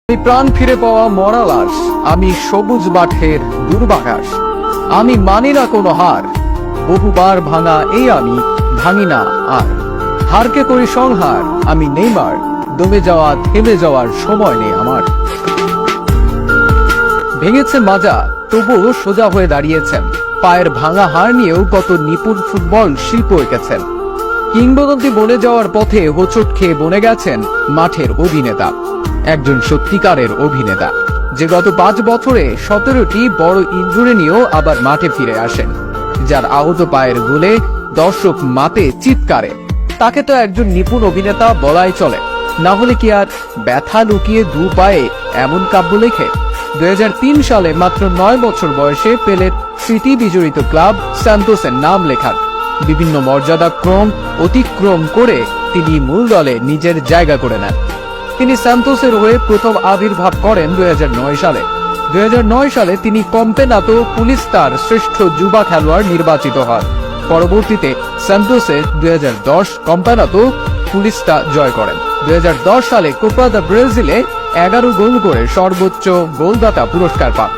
আমি প্রাণ ফিরে পাওয়া মরা লাশ, আমি সবুজ মাঠের দুর্বাঘাস। আমি মানি না কোনো হার, বহুবার ভাঙা এই আমি ভাঙি না আর। হারকে করি সংহার, আমি নেইমার, দমে যাওয়া থেমে যাওয়ার সময় নেই আমার। ভেঙেছে মাজা, তবুও সোজা হয়ে দাঁড়িয়েছেন। পায়ের ভাঙা হার নিয়েও কত নিপুণ ফুটবল শিল্প এঁকেছেন। কিংবদন্তি বনে যাওয়ার পথে হোঁচট খেয়ে বনে গেছেন মাঠের অভিনেতা, একজন সত্যিকারের অভিনেতা, যে গত 5 বছরে 17টি বড় ইনজুরি নিয়েও আবার মাঠে ফিরে আসেন, যার আহত পায়ের গোলে দর্শক মাতে চিৎকারে। তাকে তো একজন নিপুণ অভিনেতা বলাই চলে, না হলে কি আর ব্যথা লুকিয়ে দু পায়ে এমন কাব্য লেখে? 2003 সালে মাত্র 9 বছর বয়সে পেলের স্মৃতি বিজড়িত ক্লাব সান্তোসের নাম লেখান। বিভিন্ন মর্যাদাক্রম অতিক্রম করে তিনি মূল দলে নিজের জায়গা করে নেন। তিনি সান্তোসের হয়ে প্রথম আবির্ভাব করেন 2009 সালে। 2009 সালে তিনি কম্পেনাতো পুলিস্তার শ্রেষ্ঠ যুবা খেলোয়াড় নির্বাচিত হন। পরবর্তীতে সান্তোসে 2010 কম্পেনাতো পুলিস্তা জয় করেন। 2010 সালে কোপা দা ব্রাজিলে 11 গোল করে সর্বোচ্চ গোলদাতা পুরস্কার পান।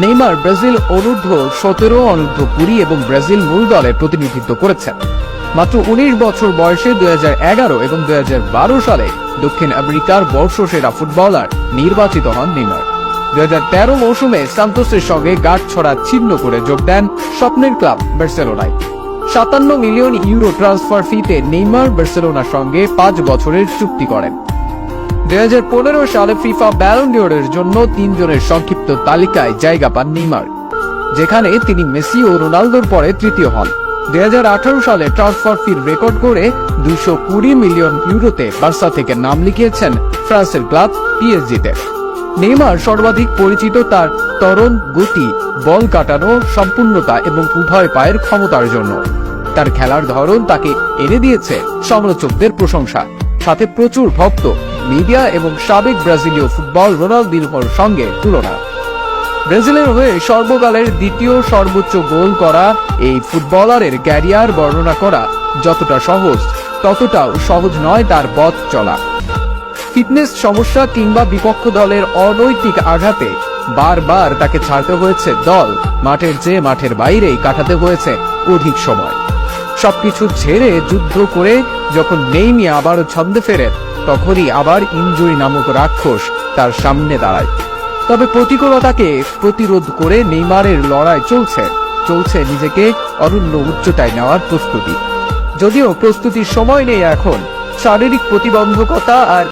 নেইমার ব্রাজিল অনূর্ধ্ব 17, অনূর্ধ্ব 20 এবং ব্রাজিল মূল দলে প্রতিনিধিত্ব করেছেন। মাত্র 19 বছর বয়সে 2011 এবং 2012 সালে দক্ষিণ আমেরিকার বর্ষসেরা ফুটবলার নির্বাচিত হন নেইমার। 2013 মৌসুমে সান্তোসের সঙ্গে গাঁটছড়া ছিন্ন করে যোগ দেন স্বপ্নের ক্লাব বার্সেলোনায়। 57 মিলিয়ন ইউরো ট্রান্সফার ফিতে নেইমার বার্সেলোনার সঙ্গে 5 বছরের চুক্তি করেন। 2015 সালে ফিফা ব্যালন ডিওরের জন্য 3 জনের সংক্ষিপ্ত তালিকায় জায়গা পান নেইমার, যেখানে তিনি মেসি ও রোনালদোর পরে তৃতীয় হন। 2018 সালে ট্রান্সফার ফির রেকর্ড করে 220 মিলিয়ন ইউরোতে বার্সা থেকে নাম লিখিয়েছেন ফ্রান্সের ক্লাব পিএসজিতে। নেইমার সর্বাধিক পরিচিত তার তরুণ গতি, বল কাটানো, সম্পূর্ণতা এবং উভয় পায়ের ক্ষমতার জন্য। তার খেলার ধরন তাকে এনে দিয়েছে সমালোচকদের প্রশংসা, সাথে প্রচুর ভক্ত, মিডিয়া এবং সাবেক ব্রাজিলীয় ফুটবল রোনালদিনহোর সঙ্গে তুলনা। ব্রাজিলের হয়ে সর্বকালের দ্বিতীয় সর্বোচ্চ গোল করা এই ফুটবলারের ক্যারিয়ার বর্ণনা করা যতটা সহজ, ততটাও সহজ নয় তার পথ চলা। ফিটনেস সমস্যা কিংবা বিপক্ষ দলের অনৈতিক আঘাতে বারবার তাকে ছাড়তে হয়েছে দল, মাঠের চেয়ে মাঠের বাইরেই কাটাতে হয়েছে অধিক সময়। সবকিছু ছেড়ে যুদ্ধ করে যখন নেইমি আবারও ছন্দে ফেরেন, তখনই আবার ইনজুরি নামক রাক্ষস তার সামনে দাঁড়ায়। তবে প্রতিকূলতাকে প্রতিরোধ করে নেইমারের লড়াই চলছে নিজেকে অনন্য উচ্চতায় নেওয়ার প্রস্তুতি। যদিও প্রস্তুতির সময় নেই এখন, শারীরিক প্রতিবন্ধকতা আর